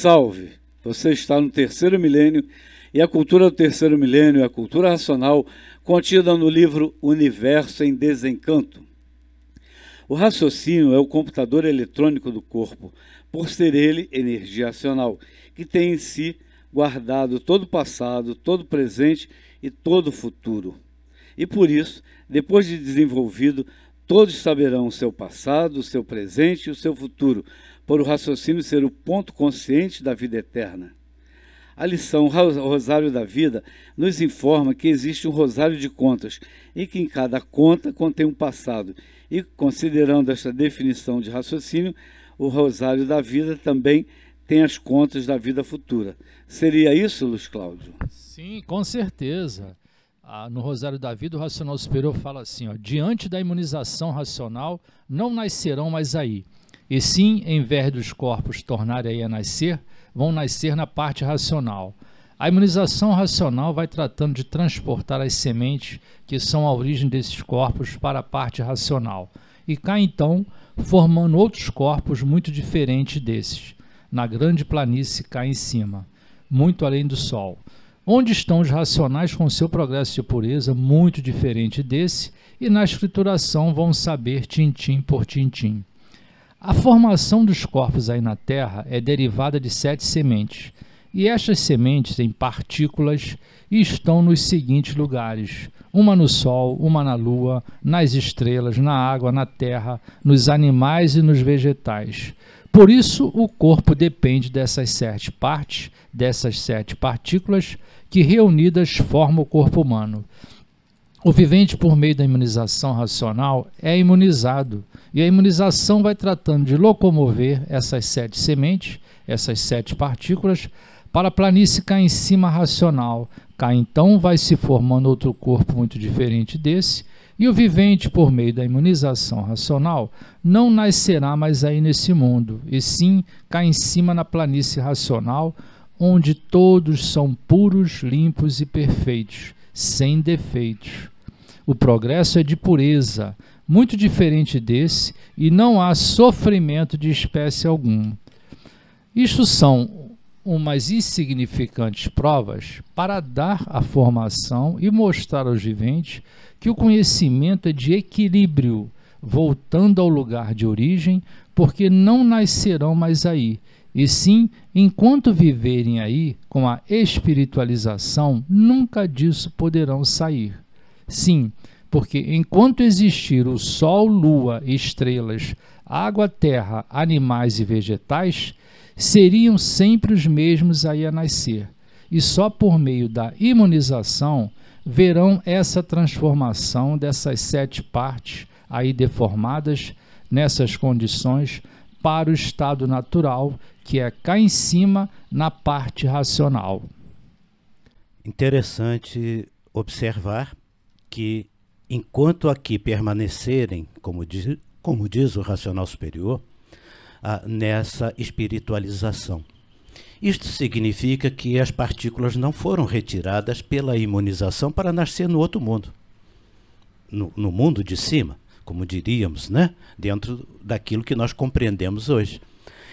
Salve! Você está no terceiro milênio e a cultura do terceiro milênio é a cultura racional contida no livro Universo em Desencanto. O raciocínio é o computador eletrônico do corpo, por ser ele energia racional, que tem em si guardado todo o passado, todo o presente e todo o futuro. E por isso, depois de desenvolvido, todos saberão o seu passado, o seu presente e o seu futuro, por o raciocínio ser o ponto consciente da vida eterna. A lição Rosário da Vida nos informa que existe um rosário de contas e que em cada conta contém um passado. E, considerando esta definição de raciocínio, o Rosário da Vida também tem as contas da vida futura. Seria isso, Luiz Cláudio? Sim, com certeza. No Rosário da Vida, o Racional Superior fala assim, ó, diante da imunização racional, não nascerão mais aí. E sim, em vez dos corpos tornarem aí a nascer, vão nascer na parte racional. A imunização racional vai tratando de transportar as sementes que são a origem desses corpos para a parte racional. E cá então, formando outros corpos muito diferentes desses, na grande planície cá em cima, muito além do Sol. Onde estão os racionais com seu progresso de pureza muito diferente desse, e na escrituração vão saber tintim por tintim. A formação dos corpos aí na Terra é derivada de 7 sementes, e estas sementes têm partículas e estão nos seguintes lugares: uma no Sol, uma na Lua, nas estrelas, na água, na terra, nos animais e nos vegetais. Por isso, o corpo depende dessas 7 partes, dessas 7 partículas, que reunidas formam o corpo humano. O vivente, por meio da imunização racional, é imunizado, e a imunização vai tratando de locomover essas 7 sementes, essas 7 partículas, para a planície cá em cima racional. Cá então vai se formando outro corpo muito diferente desse, e o vivente, por meio da imunização racional, não nascerá mais aí nesse mundo, e sim cá em cima na planície racional, onde todos são puros, limpos e perfeitos, sem defeitos. O progresso é de pureza, muito diferente desse, e não há sofrimento de espécie alguma. Isto são umas insignificantes provas para dar a formação e mostrar aos viventes que o conhecimento é de equilíbrio, voltando ao lugar de origem, porque não nascerão mais aí, e sim, enquanto viverem aí com a espiritualização, nunca disso poderão sair. Sim, porque enquanto existir o Sol, Lua, estrelas, água, terra, animais e vegetais, seriam sempre os mesmos aí a nascer. E só por meio da imunização verão essa transformação dessas 7 partes aí deformadas nessas condições para o estado natural, que é cá em cima na parte racional. Interessante observar que enquanto aqui permanecerem, como diz o racional superior, nessa espiritualização. Isto significa que as partículas não foram retiradas pela imunização para nascer no outro mundo, no mundo de cima, como diríamos, né? Dentro daquilo que nós compreendemos hoje.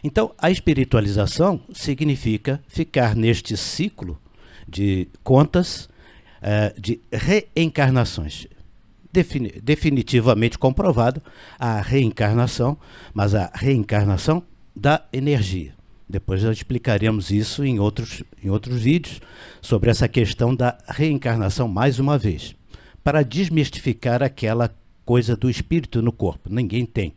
Então, a espiritualização significa ficar neste ciclo de contas, de reencarnações. Definitivamente comprovado a reencarnação, mas a reencarnação da energia. Depois nós explicaremos isso em outros vídeos sobre essa questão da reencarnação mais uma vez, para desmistificar aquela coisa do espírito no corpo. Ninguém tem.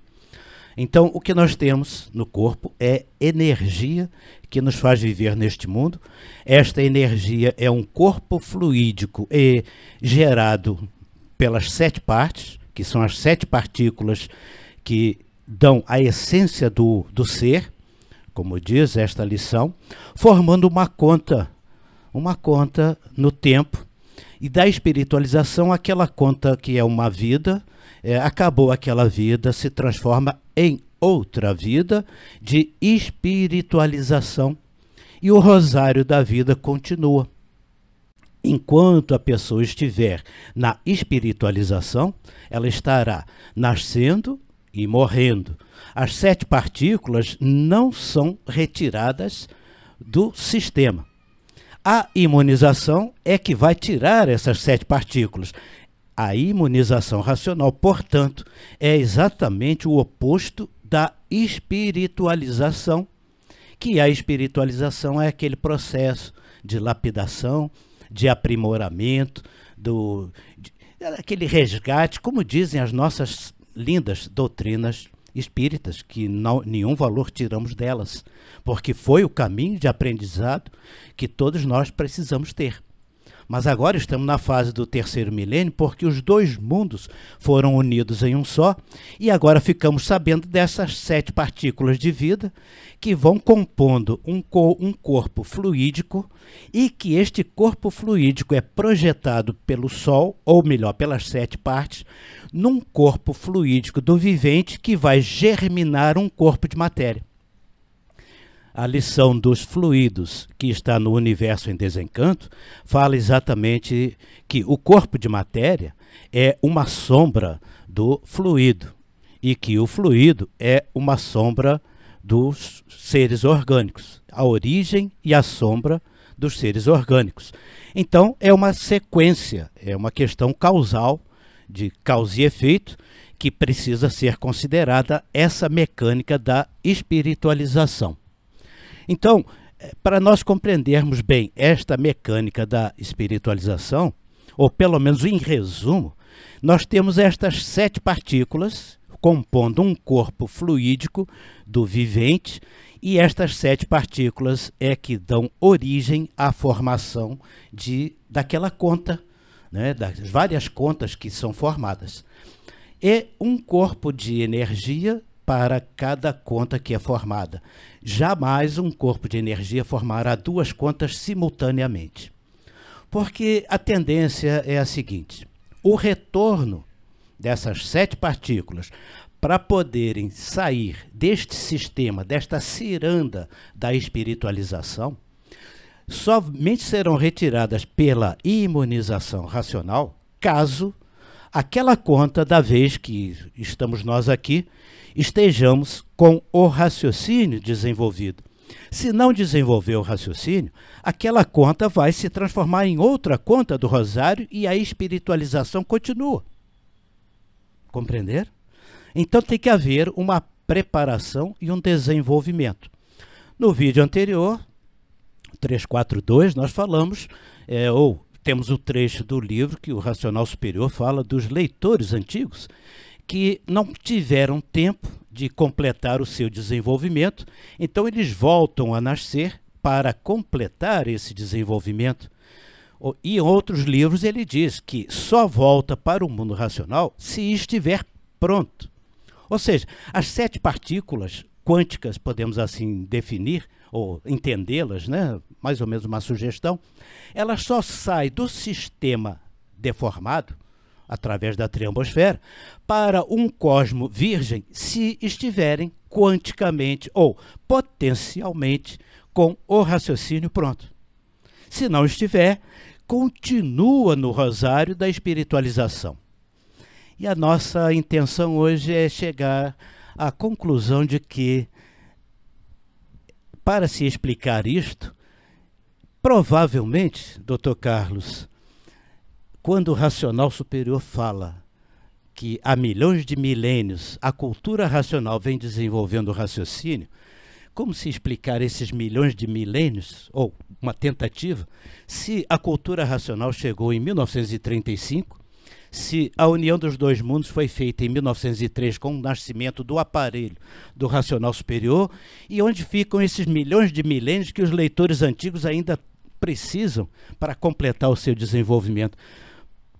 Então, o que nós temos no corpo é energia que nos faz viver neste mundo. Esta energia é um corpo fluídico e gerado pelas 7 partes, que são as 7 partículas que dão a essência do ser, como diz esta lição, formando uma conta no tempo, e da espiritualização, aquela conta que é uma vida, acabou aquela vida, se transforma em outra vida de espiritualização, e o rosário da vida continua. Enquanto a pessoa estiver na espiritualização, ela estará nascendo e morrendo. As 7 partículas não são retiradas do sistema. A imunização é que vai tirar essas 7 partículas. A imunização racional, portanto, é exatamente o oposto da espiritualização, que a espiritualização é aquele processo de lapidação, de aprimoramento, aquele resgate, como dizem as nossas lindas doutrinas espíritas, que nenhum valor tiramos delas, porque foi o caminho de aprendizado que todos nós precisamos ter. Mas agora estamos na fase do 3º milênio, porque os 2 mundos foram unidos em um só, e agora ficamos sabendo dessas 7 partículas de vida que vão compondo um corpo fluídico, e que este corpo fluídico é projetado pelo Sol, ou melhor, pelas 7 partes, num corpo fluídico do vivente que vai germinar um corpo de matéria. A lição dos fluidos, que está no Universo em Desencanto, fala exatamente que o corpo de matéria é uma sombra do fluido, e que o fluido é uma sombra dos seres orgânicos, a origem e a sombra dos seres orgânicos. Então, é uma sequência, é uma questão causal, de causa e efeito, que precisa ser considerada essa mecânica da espiritualização. Então, para nós compreendermos bem esta mecânica da espiritualização, ou pelo menos em resumo, nós temos estas 7 partículas compondo um corpo fluídico do vivente, e estas 7 partículas é que dão origem à formação daquela conta, né, das várias contas que são formadas. É um corpo de energia para cada conta que é formada. Jamais um corpo de energia formará 2 contas simultaneamente. Porque a tendência é a seguinte: o retorno dessas 7 partículas para poderem sair deste sistema, desta ciranda da espiritualização, somente serão retiradas pela imunização racional, caso aquela conta, da vez que estamos nós aqui, estejamos com o raciocínio desenvolvido. Se não desenvolver o raciocínio, aquela conta vai se transformar em outra conta do rosário e a espiritualização continua. Compreender? Então tem que haver uma preparação e um desenvolvimento. No vídeo anterior, 342, nós falamos, temos o trecho do livro que o Racional Superior fala dos leitores antigos que não tiveram tempo de completar o seu desenvolvimento, então eles voltam a nascer para completar esse desenvolvimento. E em outros livros ele diz que só volta para o mundo racional se estiver pronto. Ou seja, as 7 partículas quânticas, podemos assim definir, ou entendê-las, né? Mais ou menos uma sugestão, elas só saem do sistema deformado, através da triambosfera, para um cosmo virgem, se estiverem quanticamente ou potencialmente com o raciocínio pronto. Se não estiver, continua no rosário da espiritualização. E a nossa intenção hoje é chegar à conclusão de que, para se explicar isto, provavelmente, Dr. Carlos, quando o Racional Superior fala que há milhões de milênios a cultura racional vem desenvolvendo o raciocínio, como se explicar esses milhões de milênios, ou uma tentativa, se a cultura racional chegou em 1935, se a união dos 2 mundos foi feita em 1903 com o nascimento do aparelho do Racional Superior, e onde ficam esses milhões de milênios que os leitores antigos ainda precisam para completar o seu desenvolvimento?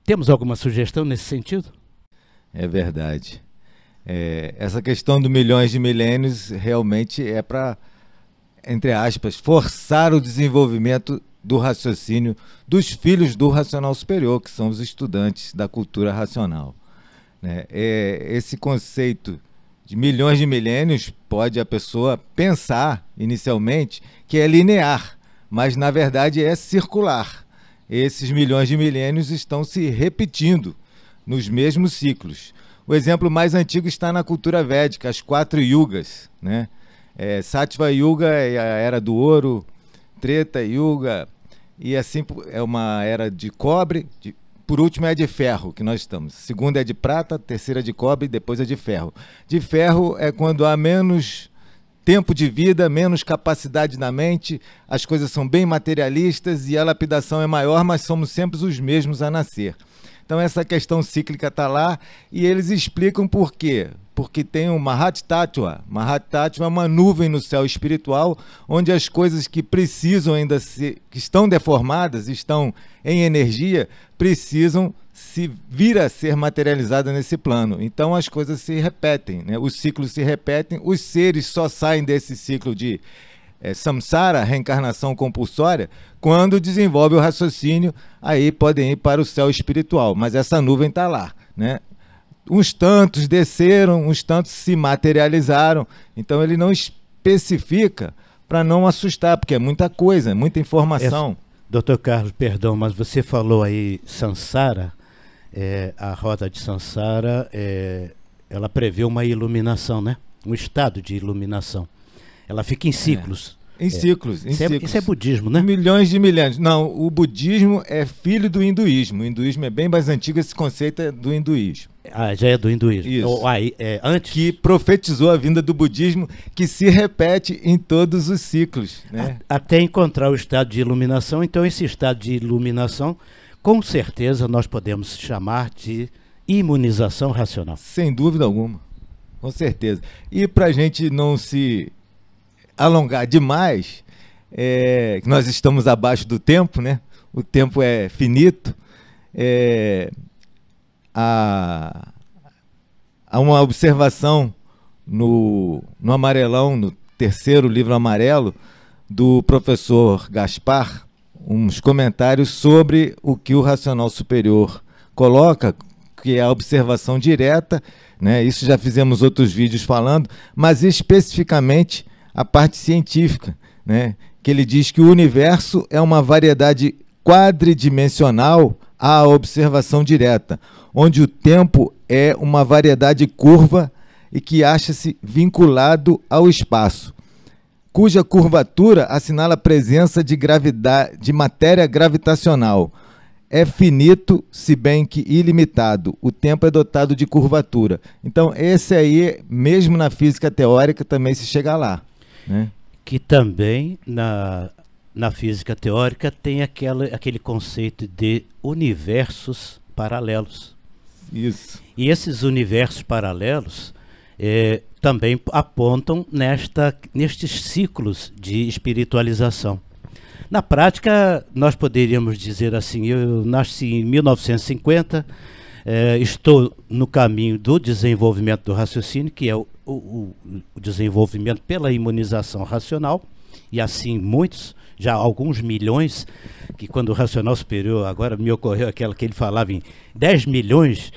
Temos alguma sugestão nesse sentido? É verdade. Essa questão do milhões de milênios realmente é para, entre aspas, forçar o desenvolvimento do raciocínio dos filhos do Racional Superior, que são os estudantes da cultura racional. Esse conceito de milhões de milênios pode a pessoa pensar inicialmente que é linear, mas na verdade é circular. Esses milhões de milênios estão se repetindo nos mesmos ciclos. O exemplo mais antigo está na cultura védica, as 4 yugas, né? Sattva Yuga é a era do ouro, Treta, Yuga, e assim é uma era de cobre, por último é a de ferro que nós estamos. Segunda é de prata, terceira é de cobre, depois é de ferro. De ferro é quando há menos tempo de vida, menos capacidade na mente, as coisas são bem materialistas e a lapidação é maior, mas somos sempre os mesmos a nascer. Então essa questão cíclica está lá e eles explicam por quê. Porque tem o Mahat Tattva. Mahat Tattva é uma nuvem no céu espiritual, onde as coisas que precisam ainda ser, que estão deformadas, estão em energia, precisam se vir a ser materializadas nesse plano. Então as coisas se repetem, né? Os ciclos se repetem, os seres só saem desse ciclo de samsara, reencarnação compulsória, quando desenvolve o raciocínio, aí podem ir para o céu espiritual, mas essa nuvem está lá, né? Uns tantos desceram, uns tantos se materializaram, então ele não especifica para não assustar, porque é muita coisa, é muita informação. Doutor Carlos, perdão, mas você falou aí samsara, a roda de samsara, ela prevê uma iluminação, né? Um estado de iluminação. Ela fica em ciclos. Em ciclos, em ciclos. Isso é budismo, né? Milhões de milênios. Não, o budismo é filho do hinduísmo. O hinduísmo é bem mais antigo, esse conceito é do hinduísmo. Ah, já é do hinduísmo. Isso. Antes... Que profetizou a vinda do budismo, que se repete em todos os ciclos, né? Até encontrar o estado de iluminação. Então esse estado de iluminação, com certeza nós podemos chamar de imunização racional. Sem dúvida alguma, com certeza. E para a gente não se alongar demais, que nós estamos abaixo do tempo, né? O tempo é finito. Há uma observação no amarelão, no terceiro livro amarelo, do professor Gaspar, uns comentários sobre o que o racional superior coloca, que é a observação direta, né? Isso já fizemos outros vídeos falando, mas especificamente a parte científica, né? Que ele diz que o universo é uma variedade quadridimensional à observação direta, onde o tempo é uma variedade curva e que acha-se vinculado ao espaço, cuja curvatura assinala a presença de gravidade, de matéria gravitacional. É finito, se bem que ilimitado. O tempo é dotado de curvatura. Então, esse aí, mesmo na física teórica, também se chega lá, né? Que também na física teórica tem aquele conceito de universos paralelos. Isso. E esses universos paralelos também apontam nestes ciclos de espiritualização. Na prática, nós poderíamos dizer assim, eu nasci em 1950, estou no caminho do desenvolvimento do raciocínio, que é o desenvolvimento pela imunização racional, e assim muitos, já alguns milhões, que quando o racional superior, agora me ocorreu aquela que ele falava em 10 milhões,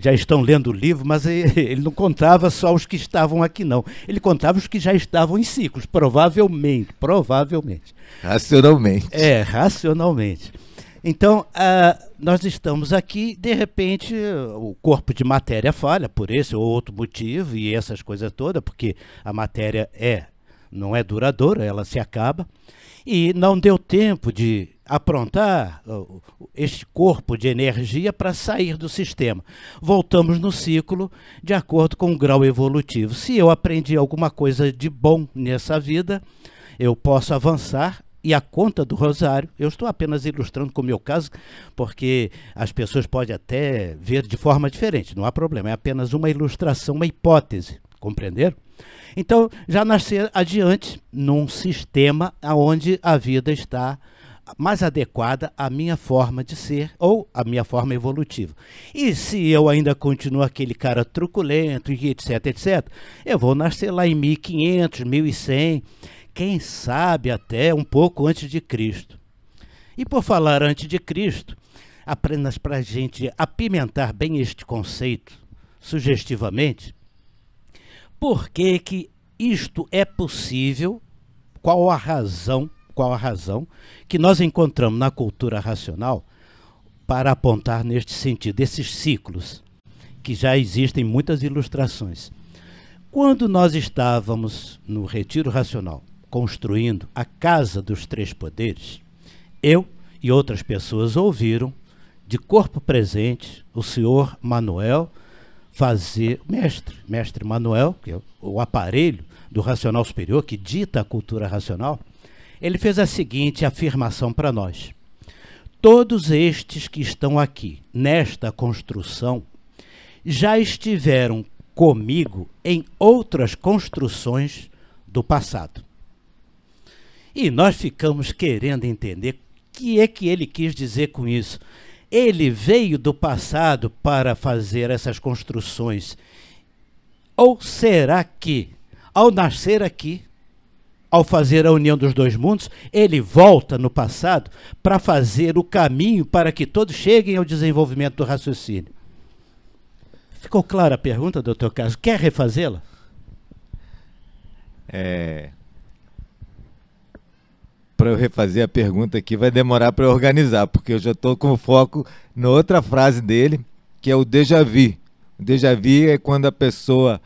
já estão lendo o livro, mas ele não contava só os que estavam aqui não, ele contava os que já estavam em ciclos, provavelmente. Racionalmente. Racionalmente. Então, nós estamos aqui, de repente, o corpo de matéria falha por esse ou outro motivo e essas coisas todas, porque a matéria não é duradoura, ela se acaba, e não deu tempo de aprontar este corpo de energia para sair do sistema. Voltamos no ciclo de acordo com o grau evolutivo. Se eu aprendi alguma coisa de bom nessa vida, eu posso avançar. E a conta do rosário, eu estou apenas ilustrando com o meu caso, porque as pessoas podem até ver de forma diferente, não há problema, é apenas uma ilustração, uma hipótese, compreenderam? Então, já nascer adiante num sistema onde a vida está mais adequada à minha forma de ser ou à minha forma evolutiva. E se eu ainda continuo aquele cara truculento, etc., eu vou nascer lá em 1500, 1100, quem sabe até um pouco antes de Cristo. E por falar antes de Cristo, apenas para a gente apimentar bem este conceito, sugestivamente, por que que isto é possível, qual a razão que nós encontramos na cultura racional para apontar neste sentido, esses ciclos, que já existem muitas ilustrações. Quando nós estávamos no retiro racional, construindo a Casa dos Três Poderes, eu e outras pessoas ouviram, de corpo presente, o senhor Manuel fazer, mestre Manuel, que é o aparelho do racional superior, que dita a cultura racional, ele fez a seguinte afirmação para nós: todos estes que estão aqui, nesta construção, já estiveram comigo em outras construções do passado. E nós ficamos querendo entender o que é que ele quis dizer com isso. Ele veio do passado para fazer essas construções? Ou será que, ao nascer aqui, ao fazer a união dos dois mundos, ele volta no passado para fazer o caminho para que todos cheguem ao desenvolvimento do raciocínio? Ficou clara a pergunta, doutor Carlos? Quer refazê-la? Para eu refazer a pergunta aqui, vai demorar para eu organizar, porque eu já estou com foco na outra frase dele, que é o déjà vu. O déjà vu é quando a pessoa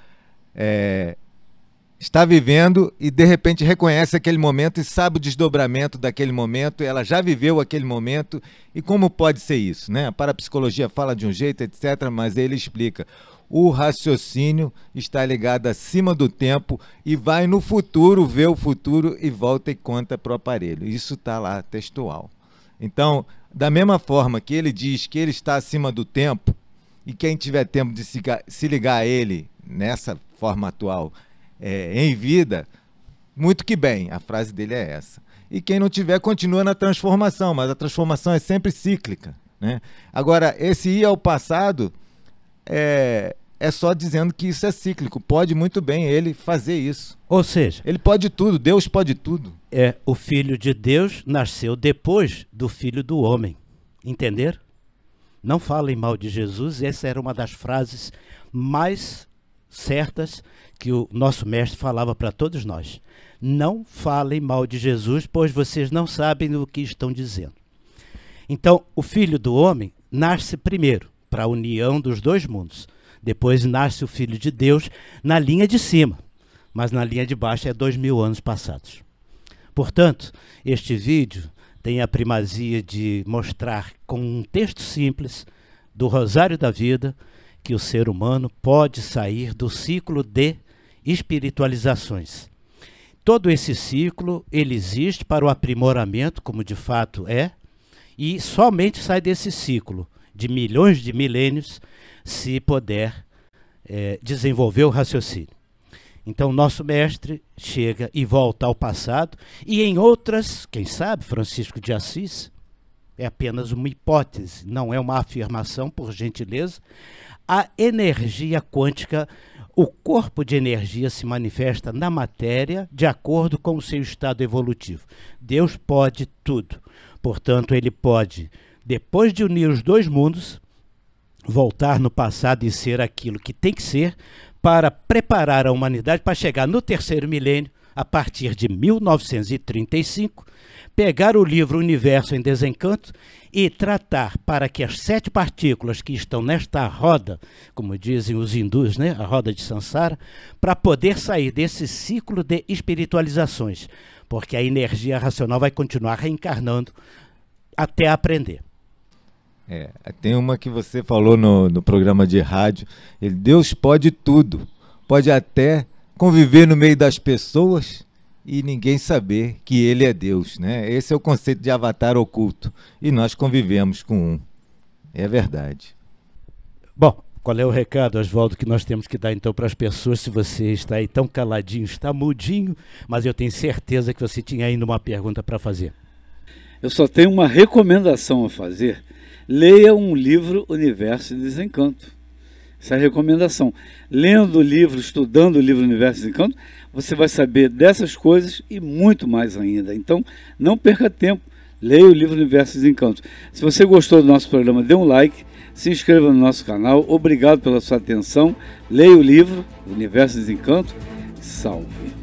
está vivendo e de repente reconhece aquele momento e sabe o desdobramento daquele momento, ela já viveu aquele momento. E como pode ser isso, né? A parapsicologia fala de um jeito, etc., mas ele explica. O raciocínio está ligado acima do tempo e vai no futuro, vê o futuro e volta e conta para o aparelho. Isso está lá textual. Então, da mesma forma que ele diz que ele está acima do tempo, e quem tiver tempo de se ligar a ele nessa forma atual, em vida, muito que bem, a frase dele é essa. E quem não tiver, continua na transformação, mas a transformação é sempre cíclica, né? Agora, esse ir ao passado é só dizendo que isso é cíclico. Pode muito bem ele fazer isso. Ou seja, ele pode tudo, Deus pode tudo. O Filho de Deus nasceu depois do Filho do Homem. Entenderam? Não falem mal de Jesus. Essa era uma das frases mais certas que o nosso mestre falava para todos nós. Não falem mal de Jesus, pois vocês não sabem o que estão dizendo. Então, o Filho do Homem nasce primeiro para a união dos dois mundos. Depois nasce o Filho de Deus na linha de cima, mas na linha de baixo é 2000 anos passados. Portanto, este vídeo tem a primazia de mostrar com um texto simples do Rosário da Vida que o ser humano pode sair do ciclo de espiritualizações. Todo esse ciclo, ele existe para o aprimoramento, como de fato é, e somente sai desse ciclo de milhões de milênios se puder desenvolver o raciocínio. Então, nosso mestre chega e volta ao passado, e em outras, quem sabe, Francisco de Assis, é apenas uma hipótese, não é uma afirmação, por gentileza, a energia quântica, o corpo de energia se manifesta na matéria de acordo com o seu estado evolutivo. Deus pode tudo. Portanto, ele pode, depois de unir os dois mundos, voltar no passado e ser aquilo que tem que ser para preparar a humanidade para chegar no terceiro milênio, a partir de 1935, pegar o livro Universo em Desencanto e tratar para que as 7 partículas que estão nesta roda, como dizem os hindus, né, a roda de Sansara, para poder sair desse ciclo de espiritualizações, porque a energia racional vai continuar reencarnando até aprender. Tem uma que você falou no programa de rádio, Deus pode tudo, pode até conviver no meio das pessoas e ninguém saber que ele é Deus, né? Esse é o conceito de avatar oculto, e nós convivemos com um, é verdade. Bom, qual é o recado, Oswaldo, que nós temos que dar então para as pessoas? Se você está aí tão caladinho, está mudinho, mas eu tenho certeza que você tinha ainda uma pergunta para fazer. Eu só tenho uma recomendação a fazer. Leia um livro Universo em Desencanto. Essa é a recomendação. Lendo o livro, estudando o livro Universo em Desencanto, você vai saber dessas coisas e muito mais ainda. Então, não perca tempo. Leia o livro Universo em Desencanto. Se você gostou do nosso programa, dê um like, se inscreva no nosso canal. Obrigado pela sua atenção. Leia o livro Universo em Desencanto. Salve!